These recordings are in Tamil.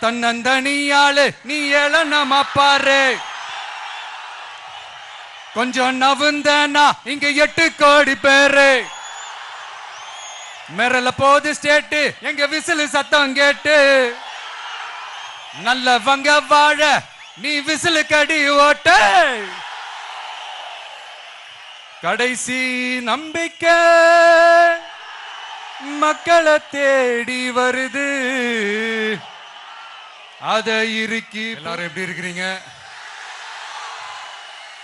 தன்னந்தனியாளு நீ எழனமா பாரு, கொஞ்சம் நவுந்தனா இங்க 8 கோடி பேரு. மிரல போது ஸ்டேட்டு எங்க விசிலு சத்தம் கேட்டு, நல்லவங்க வாழ நீ விசிலு கடி ஓட்ட. கடைசி நம்பிக்கை மக்களை தேடி வருது, அத இருக்கி. எல்லாரும் எப்படி இருக்கிறீங்க?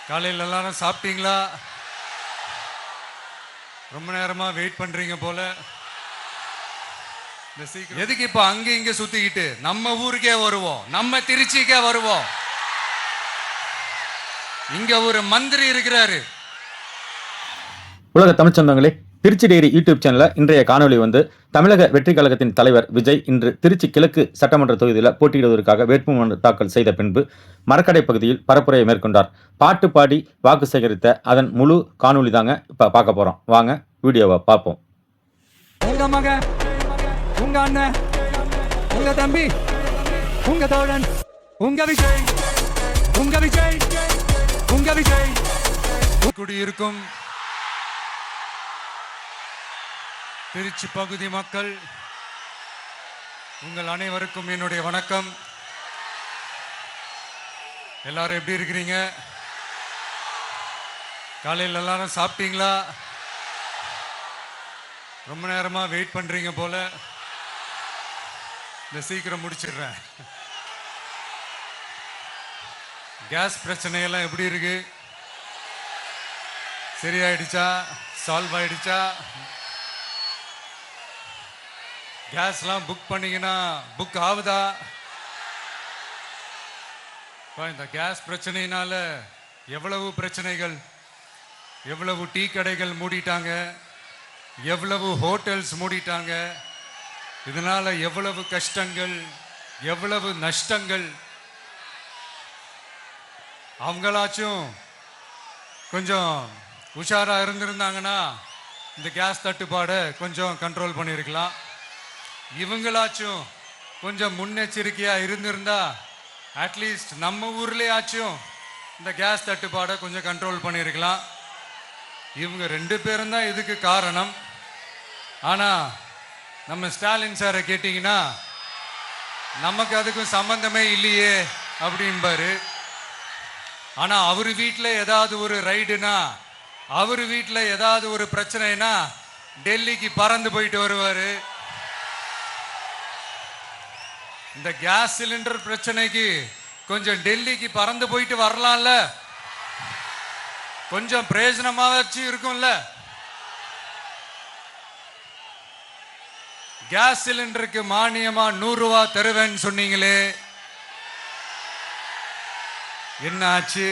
காலையில் எல்லாரும் சாப்பிட்டீங்களா? ரொம்ப நேரமா வெயிட் பண்றீங்க போல. எதுக்கு இப்ப அங்க இங்க சுத்திக்கிட்டு நம்ம ஊருக்கே வருவோம், நம்ம திருச்சிக்கே வருவோம். இங்க ஒரு மந்திரி இருக்கிறாரு. உலக தமிழ் சொந்தங்களே, திருச்சி டைரி யூடியூப் சேனல்ல இன்றைய காணொலி தமிழக வெற்றி கழகத்தின் தலைவர் விஜய் இன்று திருச்சி கிழக்கு சட்டமன்ற தொகுதியில் போட்டியிடுவதற்காக வேட்புமனு தாக்கல் செய்த பின்பு மரக்கடை பகுதியில் பரப்புரையை மேற்கொண்டார். பாட்டு பாடி வாக்கு சேகரித்த அதன் முழு காணொலி தாங்க இப்ப பார்க்க போறோம். வாங்க வீடியோவை பார்ப்போம். உங்க மகன், உங்க அண்ணன், உங்க தம்பி, உங்க தோழன், உங்க விஜய், உங்க விஜய், உங்க விஜய். குடியிருக்கும் திருச்சி பகுதி மக்கள் உங்கள் அனைவருக்கும் என்னுடைய வணக்கம். எல்லாரும் எப்படி இருக்கிறீங்க? காலையில் எல்லாரும் சாப்பிட்டீங்களா? ரொம்ப நேரமா வெயிட் பண்றீங்க போல. இந்த சீக்கிரம் முடிச்சிடுறேன். கேஸ் பிரச்சனையெல்லாம் எப்படி இருக்கு? சரியாயிடுச்சா? சால்வ் ஆயிடுச்சா? கேஸ்லாம் புக் பண்ணீங்கன்னா புக் ஆகுதா? இந்த கேஸ் பிரச்சனையினால எவ்வளவு பிரச்சனைகள், எவ்வளவு டீ கடைகள் மூடிட்டாங்க, எவ்வளவு ஹோட்டல்ஸ் மூடிட்டாங்க. இதனால எவ்வளவு கஷ்டங்கள், எவ்வளவு நஷ்டங்கள். அவங்களாச்சும் கொஞ்சம் உஷாரா இருந்திருந்தாங்கன்னா இந்த கேஸ் தட்டுப்பாடை கொஞ்சம் கண்ட்ரோல் பண்ணியிருக்கலாம். இவங்களாச்சும் கொஞ்சம் முன்னெச்சரிக்கையா இருந்திருந்தா அட்லீஸ்ட் நம்ம ஊர்லயாச்சும் இந்த கேஸ் தட்டுப்பாடை கொஞ்சம் கண்ட்ரோல் பண்ணியிருக்கலாம். இவங்க 2 பேரும் தான் இதுக்கு காரணம். ஆனா நம்ம ஸ்டாலின் சாரை கேட்டீங்கன்னா நமக்கு அதுக்கும் சம்பந்தமே இல்லையே அப்படின்பாரு. ஆனா அவரு வீட்டில் ஏதாவது ஒரு ரைடுனா, அவரு வீட்டில் ஏதாவது ஒரு பிரச்சனைனா டெல்லிக்கு பறந்து போயிட்டு வருவாரு. இந்த கேஸ் சிலிண்டர் பிரச்சனைக்கு கொஞ்சம் டெல்லிக்கு பறந்து போயிட்டு வரலாம்ல, கொஞ்சம் பிரயோஜனமா வச்சு இருக்கும்ல. கேஸ் சிலிண்டருக்கு மானியமா 100 ரூபாய் தருவேன்னு சொன்னீங்களே, என்ன ஆச்சு?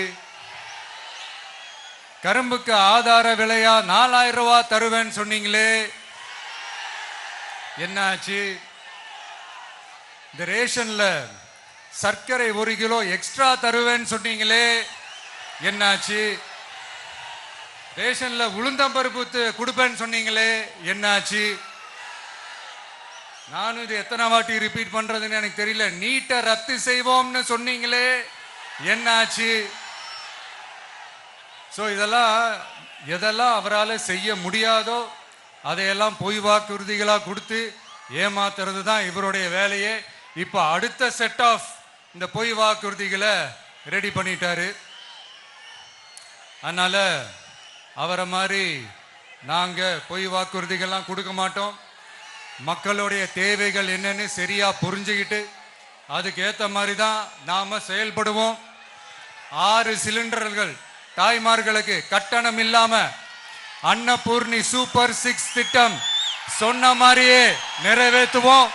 கரும்புக்கு ஆதார விலையா 4000 ரூபாய் தருவேன்னு சொன்னீங்களே, என்ன ஆச்சு? இந்த ரேஷன்ல சர்க்கரை 1 கிலோ எக்ஸ்ட்ரா தருவேன்னு சொன்னீங்களே, என்னாச்சு? ரேஷன்ல உளுந்தம்பருப்பு கொடுப்பேன்னு சொன்னீங்களே, என்னாச்சு? நானும் இது எத்தனை வாட்டி ரிப்பீட் பண்றதுன்னு எனக்கு தெரியல. நீட்டை ரத்து செய்வோம்னு சொன்னீங்களே, என்னாச்சு? ஸோ எதெல்லாம் அவரால் செய்ய முடியாதோ அதையெல்லாம் பொய் வாக்குறுதிகளாக கொடுத்து ஏமாத்துறது தான் இவருடைய வேலையே. இப்போ அடுத்த செட் ஆஃப் இந்த பொய் வாக்குறுதிகளை ரெடி பண்ணிட்டாரு. அதனால அவரை மாதிரி நாங்க பொய் வாக்குறுதிகள்லாம் கொடுக்க மாட்டோம். மக்களுடைய தேவைகள் என்னன்னு சரியா புரிஞ்சுக்கிட்டு அதுக்கேற்ற மாதிரி தான் நாம செயல்படுவோம். 6 சிலிண்டர்கள் தாய்மார்களுக்கு கட்டணம் இல்லாம அன்னபூர்ணி சூப்பர் 6 திட்டம் சொன்ன மாதிரியே நிறைவேற்றுவோம்.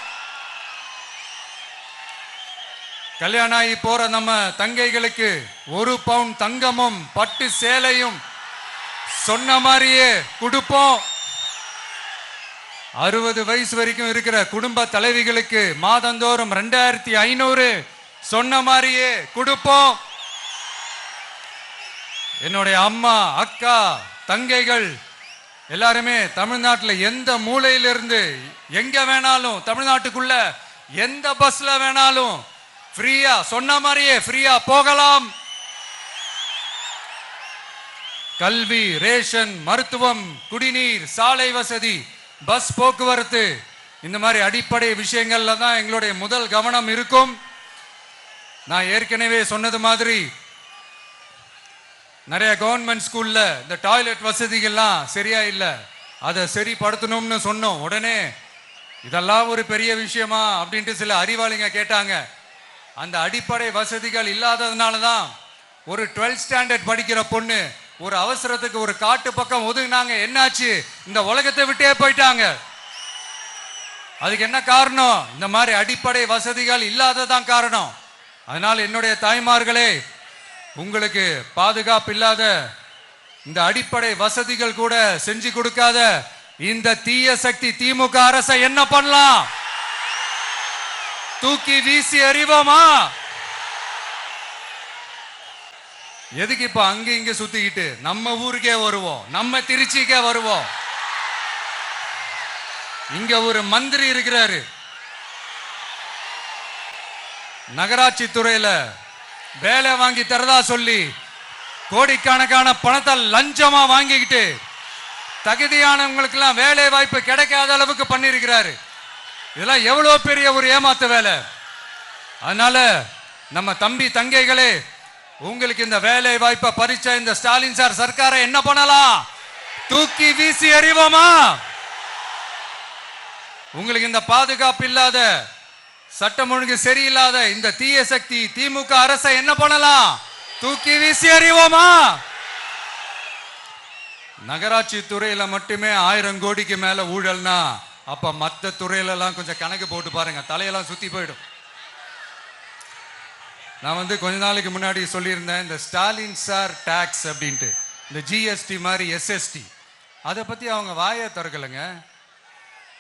கல்யாணம் ஆகி போற நம்ம தங்கைகளுக்கு 1 பவுன் தங்கமும் பட்டு சேலையும் சொன்ன மாதிரியே கொடுப்போம். 60 வயசு வரைக்கும் இருக்கிற குடும்ப தலைவிகளுக்கு மாதந்தோறும் 2500 சொன்ன மாதிரியே கொடுப்போம். என்னுடைய அம்மா, அக்கா, தங்கைகள் எல்லாருமே தமிழ்நாட்டில் எந்த மூலையிலிருந்து எங்க வேணாலும் தமிழ்நாட்டுக்குள்ள எந்த பஸ்ல வேணாலும் ஃப்ரீயா, சொன்ன மாதிரியே ஃப்ரீயா போகலாம். கல்வி, ரேஷன், மருத்துவம், குடிநீர், சாலை வசதி, பஸ் போக்குவரத்து, இந்த மாதிரி அடிப்படை விஷயங்கள்ல தான் எங்களுடைய முதல் கவனம் இருக்கும். நான் ஏற்கனவே சொன்னது மாதிரி நிறைய கவர்மெண்ட் ஸ்கூல்ல இந்த டாய்லெட் வசதிகள்லாம் சரியா இல்லை, அதை சரிப்படுத்தணும்னு சொன்னோம். உடனே இதெல்லாம் ஒரு பெரிய விஷயமா அப்படின்ட்டு சில அறிவாளிங்க கேட்டாங்க. அந்த அடிப்படை வசதிகள் இல்லாததுனால தான் ஒரு 12th ஸ்டாண்டர்ட் படிக்கிற பொண்ணு ஒரு அவசரத்துக்கு ஒரு காட்டு பக்கம் ஒதுங்கினாங்க. என்னாச்சு? இந்த உலகத்தை விட்டே போயிட்டாங்க. அதுக்கு என்ன காரணம்? இந்த மாதிரி அடிப்படை வசதிகள் இல்லாததான் காரணம். அதனால் என்னுடைய தாய்மார்களே, உங்களுக்கு பாதுகாப்பு இல்லாத இந்த அடிப்படை வசதிகள் கூட செஞ்சு கொடுக்காத இந்த தீய சக்தி திமுக அரசை என்ன பண்ணலாம்? தூக்கி வீசி எறிவோமா? எதுக்கு இப்ப அங்க இங்க சுத்திக்கிட்டு நம்ம ஊருக்கே வருவோம், நம்ம திருச்சிக்கே வருவோம். இங்க ஒரு மந்திரி இருக்கிறாரு, நகராட்சி துறையில வேலை வாங்கி தரதா சொல்லி கோடிக்கணக்கான பணத்தை லஞ்சமா வாங்கிக்கிட்டு தகுதியானவங்களுக்கு எல்லாம் வேலை வாய்ப்பு கிடைக்காத அளவுக்கு பண்ணிருக்கிறாரு. இதெல்லாம் எவ்வளவு பெரிய ஒரு ஏமாத்து வேலை. அதனால நம்ம தம்பி தங்கைகளே, உங்களுக்கு இந்த வேலை வாய்ப்பை பறிச்ச இந்த ஸ்டாலின் சார் சர்க்காரை என்ன பண்ணலாம்? தூக்கி வீசி எறிவோமா? உங்களுக்கு இந்த பாதுகாப்பு இல்லாத, சட்டம் ஒழுங்கு சரியில்லாத இந்த தீய சக்தி திமுக அரசை என்ன பண்ணலாம்? தூக்கி வீசி எறிவோமா? நகராட்சி துறையில மட்டுமே 1000 கோடிக்கு மேல ஊழல்னா அப்ப மற்ற துறையில எல்லாம் கொஞ்சம் கணக்கு போட்டு பாருங்க, தலையெல்லாம் சுத்தி போயிடும். நான் கொஞ்ச நாளைக்கு முன்னாடி சொல்லியிருந்தேன், இந்த ஸ்டாலின் சார் டாக்ஸ் அப்படின்ட்டு, இந்த ஜிஎஸ்டி மாதிரி எஸ்எஸ்டி, அதை பத்தி அவங்க வாயை திறக்கலைங்க.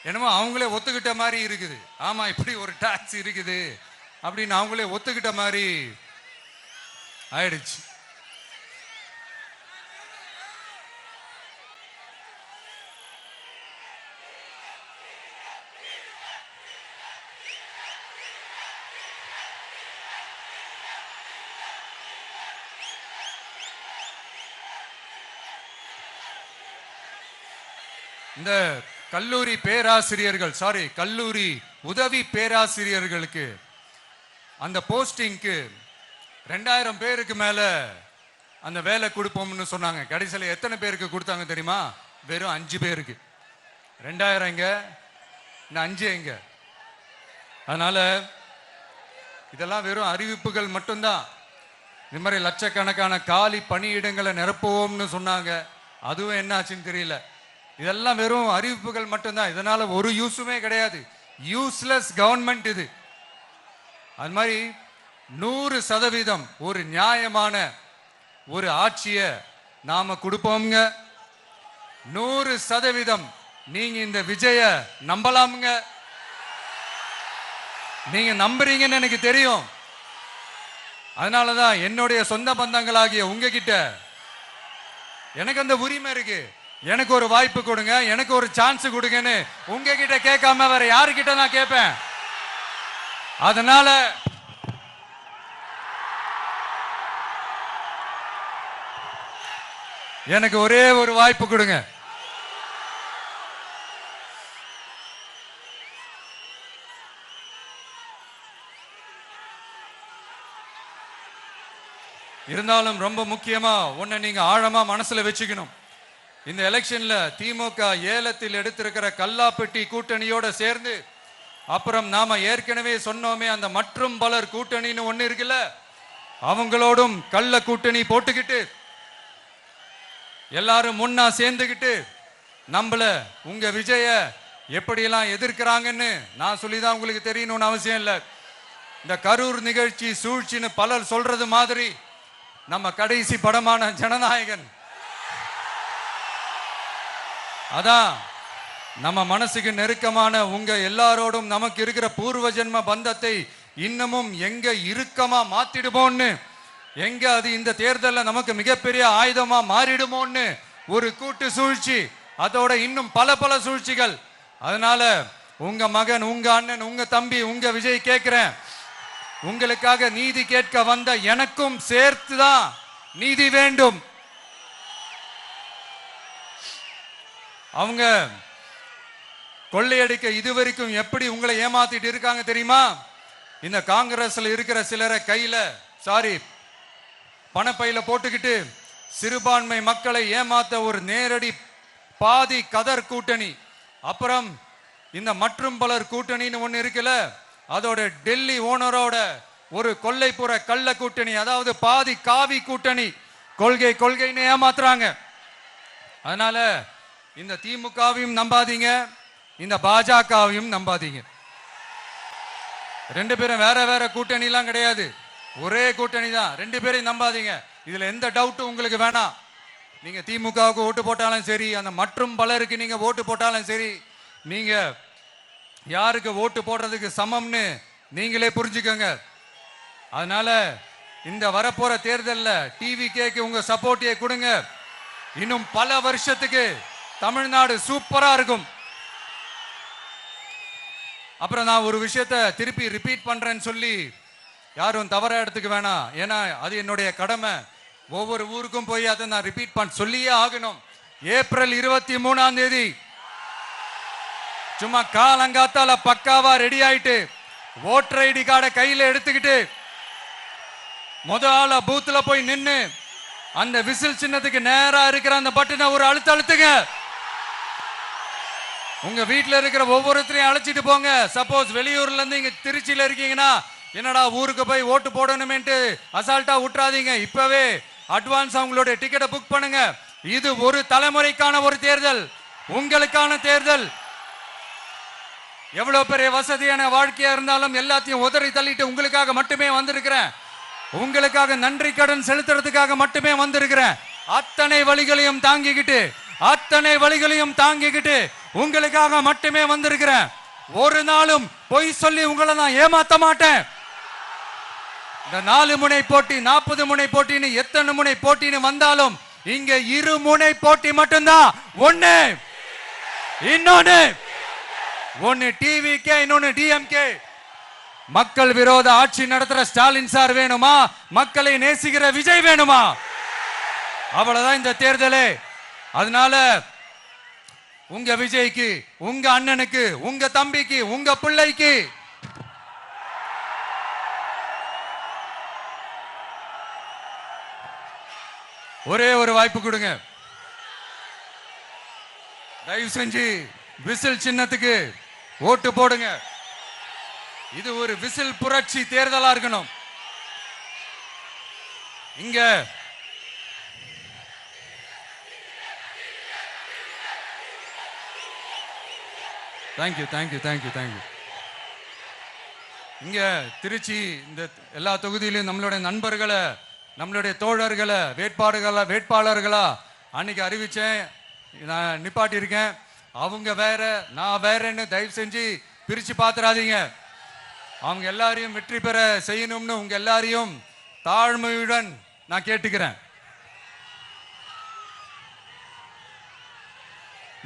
என்னமோ அவங்களே ஒத்துக்கிட்ட மாதிரி இருக்குது. ஆமா, இப்படி ஒரு டாக்ஸ் இருக்குது அப்படின்னு அவங்களே ஒத்துக்கிட்ட மாதிரி ஆயிடுச்சு. இந்த கல்லூரி பேராசிரியர்கள், கல்லூரி உதவி பேராசிரியர்களுக்கு அந்த போஸ்டிங்க்கு 2000 பேருக்கு மேல அந்த வேலை கொடுப்போம்னு சொன்னாங்க. கடைசியில் எத்தனை பேருக்கு கொடுத்தாங்க தெரியுமா? வெறும் 5 பேருக்கு. 2000 எங்க, இந்த 5 எங்க? அதனால இதெல்லாம் வெறும் அறிவிப்புகள் மட்டும்தான். இது மாதிரி லட்சக்கணக்கான காலி பணியிடங்களை நிரப்புவோம்னு சொன்னாங்க, அதுவும் என்ன ஆச்சுன்னு தெரியல. இதெல்லாம் வெறும் அறிவிப்புகள் மட்டும்தான். இதனால ஒரு யூஸுமே கிடையாது. யூஸ்லெஸ் கவர்மெண்ட் இது. அது மாதிரி 100% ஒரு நியாயமான ஒரு ஆட்சியை நாம கொடுப்போம்ங்க. 100% நீங்க இந்த விஜய நம்பலாமுங்க. நீங்க நம்புறீங்கன்னு எனக்கு தெரியும். அதனாலதான் என்னுடைய சொந்த பந்தங்களாகிய உங்ககிட்ட எனக்கு அந்த உரிமை இருக்கு. எனக்கு ஒரு வாய்ப்பு கொடுங்க, எனக்கு ஒரு சான்ஸ் கொடுங்கன்னு உங்ககிட்ட கேட்காம வேற யாருக்கிட்ட நான் கேட்பேன்? அதனால எனக்கு ஒரே ஒரு வாய்ப்பு கொடுங்க. இருந்தாலும் ரொம்ப முக்கியமா ஒன்ன நீங்க ஆழமா மனசுல வச்சுக்கணும். இந்த எலெக்ஷன்ல திமுக ஏலத்தில் எடுத்திருக்கிற கல்லாப்பெட்டி கூட்டணியோட சேர்ந்து, அப்புறம் நாம ஏற்கனவே சொன்னோமே அந்த மற்றும் பலர் கூட்டணின்னு ஒண்ணு இருக்குல்ல, அவங்களோடும் கள்ள கூட்டணி போட்டுக்கிட்டு எல்லாரும் முன்னா சேர்ந்துக்கிட்டு நம்மள உங்க விஜய எப்படியெல்லாம் எதிர்க்கிறாங்கன்னு நான் சொல்லிதான் உங்களுக்கு தெரியணும்னு அவசியம் இல்லை. இந்த கரூர் நிகழ்ச்சி சூழ்ச்சின்னு பலர் சொல்றது மாதிரி நம்ம கடைசி படமான ஜனநாயகன், அதான் நம்ம மனசுக்கு நெருக்கமான உங்க எல்லாரோடும் நமக்கு இருக்கிற பூர்வ ஜென்ம பந்தத்தை இன்னமும் எங்க இறுக்கமா மாத்திடுமோன்னு, எங்க அது இந்த தேர்தலில் நமக்கு மிகப்பெரிய ஆயுதமா மாறிடுமோன்னு ஒரு கூட்டு சூழ்ச்சி, அதோட இன்னும் பல பல சூழ்ச்சிகள். அதனால உங்க மகன், உங்க அண்ணன், உங்க தம்பி, உங்க விஜய் கேட்கிறேன், உங்களுக்காக நீதி கேட்க வந்த எனக்கும் சேர்த்துதான் நீதி வேண்டும். அவங்க கொள்ளையடிக்க இதுவரைக்கும் எப்படி உங்களை ஏமாத்திட்டு இருக்காங்க தெரியுமா? இந்த காங்கிரஸ்ல இருக்கிற சிலரை கையில பணப்பையில போட்டுக்கிட்டு சிறுபான்மை மக்களை ஏமாத்த ஒரு நேரடி பாதி கதர் கூட்டணி, அப்புறம் இந்த மற்றும் பலர் கூட்டணின்னு ஒண்ணு இருக்குல்ல, அதோட டெல்லி ஓனரோட ஒரு கொல்லைப்புற கள்ள கூட்டணி, அதாவது பாதி காவி கூட்டணி, கொள்கைன்னு ஏமாத்துறாங்க. அதனால இந்த திமுகவையும் நம்பாதீங்க, இந்த பாஜகவையும் நம்பாதீங்க. ரெண்டு பேரும் வேற வேற கூட்டணி எல்லாம் கிடையாது, ஒரே கூட்டணி தான். ரெண்டு பேரையும் நம்பாதீங்க. இதுல எந்த டவுட்டும் உங்களுக்கு வேணாம். நீங்க திமுகவுக்கு ஓட்டு போட்டாலும் சரி, அந்த மற்றும் பலருக்கு நீங்க ஓட்டு போட்டாலும் சரி, நீங்க யாருக்கு ஓட்டு போடுறதுக்கு சமம்னு நீங்களே புரிஞ்சுக்கோங்க. அதனால இந்த வரப்போற தேர்தல்ல டிவிகேக்கு உங்க சப்போர்ட்டியை கொடுங்க. இன்னும் பல வருஷத்துக்கு தமிழ்நாடு சூப்பரா இருக்கும். அப்புறம் நான் ஒரு விஷயத்தை திருப்பி ரிப்பீட் பண்றேன்னு சொல்லி யாரும் தவறா எடுத்துக்க வேணாம். ஏன்னா அது என்னுடைய கடமை. ஒவ்வொரு ஊருக்கும் போய் அதை நான் ரிப்பீட் சொல்லியே ஆகணும். ஏப்ரல் 23ஆம் தேதி சும்மா காலங்காத்தால பக்காவா ரெடி ஆயிட்டு ஓட்டர் ஐடி கார்டை கையில எடுத்துக்கிட்டு முதல்ல பூத்துல போய் நின்னு அந்த விசில் சின்னத்துக்கு நேரா இருக்கிற அந்த பட்டனை ஒரு அழுத்துங்க. உங்க வீட்டுல இருக்கிற ஒவ்வொருத்தரையும் அழைச்சிட்டு போங்க. சப்போஸ் வெளியூர்ல இருந்து இங்க திருச்சியில இருக்கீங்கன்னா, என்னடா ஊருக்கு போய் ஓட்டு போடணுமேன்ட்டு அசால்ட்டா விட்டுறாதீங்க. இப்பவே அட்வான்ஸ் அவங்களோட டிக்கெட்டை புக் பண்ணுங்க. இது ஒரு தலைமுறைக்கான ஒரு தேர்தல், உங்களுக்கான தேர்தல். எவ்வளவு பெரிய வசதியான வாழ்க்கையா இருந்தாலும் எல்லாத்தையும் உதறி தள்ளிட்டு உங்களுக்காக மட்டுமே வந்திருக்கிறேன். உங்களுக்காக நன்றி கடன் செலுத்துறதுக்காக மட்டுமே வந்திருக்கிறேன். அத்தனை வழிகளையும் தாங்கிக்கிட்டு உங்களுக்காக மட்டுமே வந்திருக்கிறேன். ஒரு நாளும் பொய் சொல்லி உங்களை நான் ஏமாத்த மாட்டேன். இந்த 4 முனை போட்டி, 40 முனை போட்டின்னு எத்தனை முனை போட்டின்னு வந்தாலும் இங்க 2 முனை போட்டி மட்டும்தான். ஒன்னு டிவிகே, இன்னொன்னு டிஎம்கே. மக்கள் விரோத ஆட்சி நடத்துற ஸ்டாலின் சார் வேணுமா, மக்களை நேசிக்கிற விஜய் வேணுமா? அவ்வளவுதான் இந்த தேர்தலே. அதனால உங்க விஜய்க்கு, உங்க அண்ணனுக்கு, உங்க தம்பிக்கு, உங்க பிள்ளைக்கு ஒரே ஒரு வாய்ப்பு கொடுங்க. தயவு செஞ்சு விசில் சின்னத்துக்கு ஓட்டு போடுங்க. இது ஒரு விசில் புரட்சி தேர்தலா இருக்கணும். இங்க தேங்க்யூ. இங்க திருச்சி இந்த எல்லா தொகுதியிலும் நம்மளுடைய நண்பர்களை, நம்மளுடைய தோழர்களை வேட்பாளர்களா அன்னைக்கு அறிவிச்சேன், நான் நிப்பாட்டி இருக்கேன். அவங்க வேற, நான் வேறன்னு தயவு செஞ்சு பிரிச்சு பாத்துறாதீங்க. அவங்க எல்லாரையும் வெற்றி பெற செய்யணும்னு உங்க எல்லாரையும் தாழ்மையுடன் நான் கேட்டுக்கிறேன்.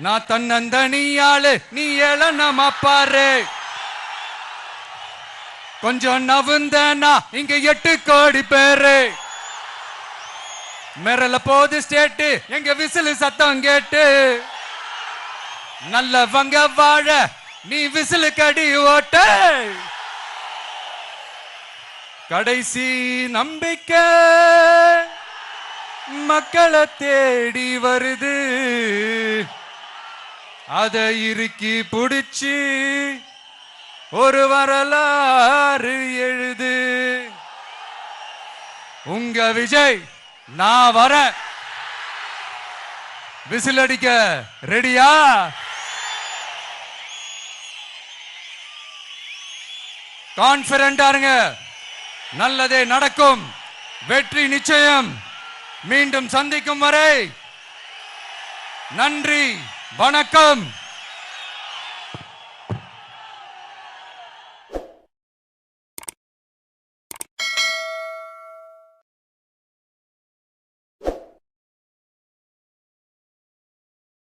நான் தன்னந்தனியாளு, நீ ஏளனமா பாரு. கொஞ்சம் நவுந்தனா இங்க 8 கோடி பேரு. மிரல போது ஸ்டேட்டு, எங்க விசில் சத்தம் கேட்டு. நல்லவங்க வாழ நீ விசிலு கடி ஓட்ட. கடைசி நம்பிக்கை மக்களை தேடி வருது. அதை இறுக்கி புடிச்சு ஒரு வரலாறு எழுது. உங்க விஜய் நான் வரேன். விசில் அடிக்க ரெடியா? கான்பிடண்டா இருங்க. நல்லதே நடக்கும். வெற்றி நிச்சயம். மீண்டும் சந்திக்கும் வரை நன்றி, வணக்கம்.